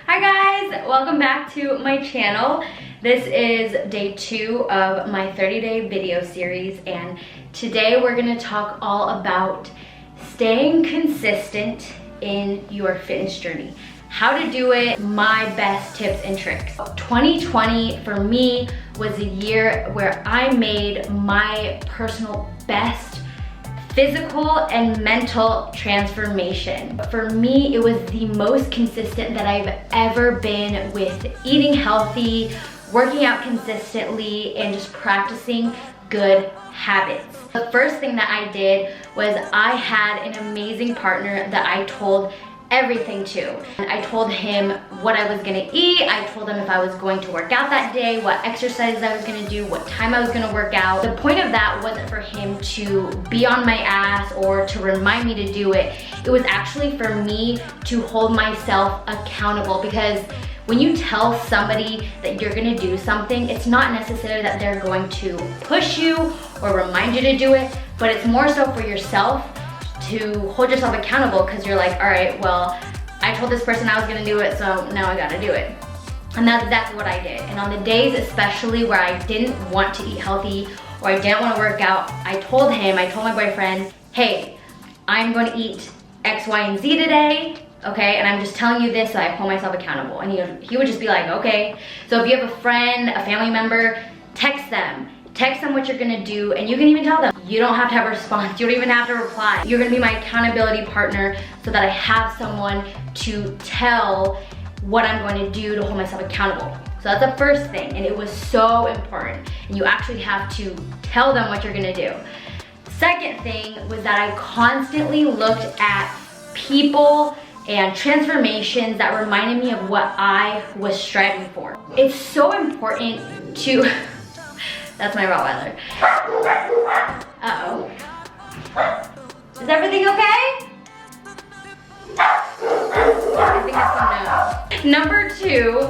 Hi guys, welcome back to my channel. This is day 2 of my 30-day video series, and today we're gonna talk all about staying consistent in your fitness journey. How to do it, my best tips and tricks. 2020 for me was a year where I made my personal best physical and mental transformation. For me, it was the most consistent that I've ever been with eating healthy, working out consistently, and just practicing good habits. The first thing that I did was I had an amazing partner that I told everything to. I told him what I was gonna eat. I told him if I was going to work out that day, what exercises I was gonna do, what time I was gonna work out. The point of that wasn't for him to be on my ass or to remind me to do it. It was actually for me to hold myself accountable, because when you tell somebody that you're gonna do something, it's not necessarily that they're going to push you or remind you to do it, but it's more so for yourself to hold yourself accountable, because you're like, all right, well, I told this person I was gonna do it, so now I gotta do it. And that's exactly what I did. And on the days especially where I didn't want to eat healthy or I didn't want to work out, I told my boyfriend, hey, I'm going to eat X, Y, and Z today, okay? And I'm just telling you this so I hold myself accountable. And he would just be like, okay. So if you have a friend, a family member, text them what you're gonna do, and you can even tell them. You don't have to have a response, you don't even have to reply. You're gonna be my accountability partner so that I have someone to tell what I'm going to do to hold myself accountable. So that's the first thing, and it was so important. And you actually have to tell them what you're gonna do. Second thing was that I constantly looked at people and transformations that reminded me of what I was striving for. It's so important to That's my Rottweiler. Uh-oh. Is everything okay? I think that's a no. Number 2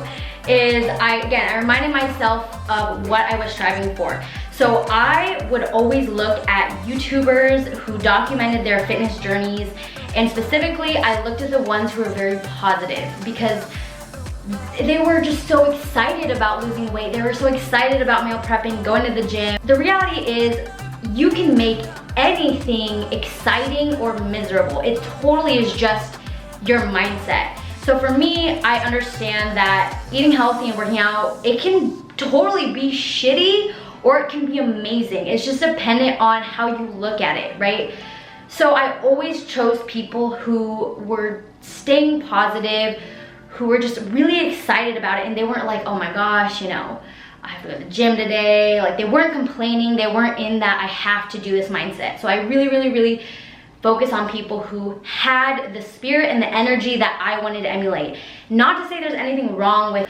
is, I reminded myself of what I was striving for. So I would always look at YouTubers who documented their fitness journeys, and specifically I looked at the ones who were very positive, because they were just so excited about losing weight. They were so excited about meal prepping, going to the gym. The reality is you can make anything exciting or miserable. It totally is just your mindset. So for me, I understand that eating healthy and working out, it can totally be shitty or it can be amazing. It's just dependent on how you look at it, right? So I always chose people who were staying positive, who were just really excited about it, and they weren't like, oh my gosh, you know, I have to go to the gym today. Like, they weren't complaining. They weren't in that I have to do this mindset. So I really focus on people who had the spirit and the energy that I wanted to emulate. Not to say there's anything wrong with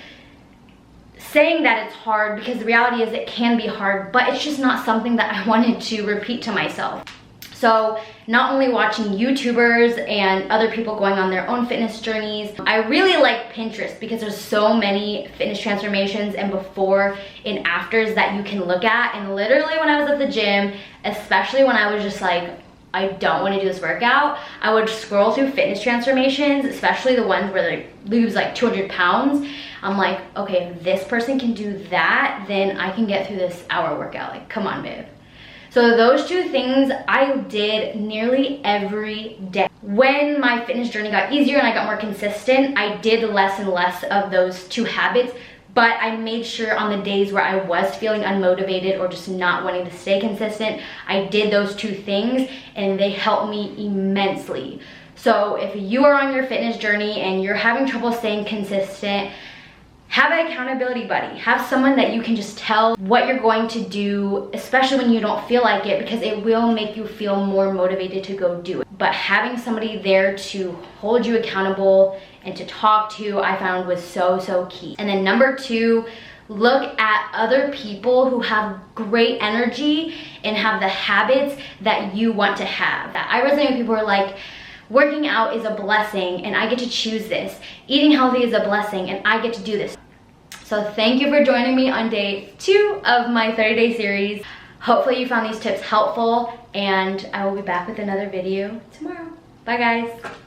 saying that it's hard, because the reality is it can be hard, but it's just not something that I wanted to repeat to myself. So not only watching YouTubers and other people going on their own fitness journeys, I really like Pinterest, because there's so many fitness transformations and before and afters that you can look at. And literally when I was at the gym, especially when I was just like, I don't want to do this workout, I would scroll through fitness transformations, especially the ones where they lose like 200 pounds. I'm like, okay, if this person can do that, then I can get through this hour workout. Like, come on, babe. So those 2 things I did nearly every day. When my fitness journey got easier and I got more consistent, I did less and less of those 2 habits, but I made sure on the days where I was feeling unmotivated or just not wanting to stay consistent, I did those 2 things, and they helped me immensely. So if you are on your fitness journey and you're having trouble staying consistent, have an accountability buddy. Have someone that you can just tell what you're going to do, especially when you don't feel like it, because it will make you feel more motivated to go do it. But having somebody there to hold you accountable and to talk to, I found was so key. And then number 2, look at other people who have great energy and have the habits that you want to have. I resonate with people who are like, working out is a blessing and I get to choose this. Eating healthy is a blessing and I get to do this. So thank you for joining me on day 2 of my 30-day series. Hopefully you found these tips helpful, and I will be back with another video tomorrow. Bye guys.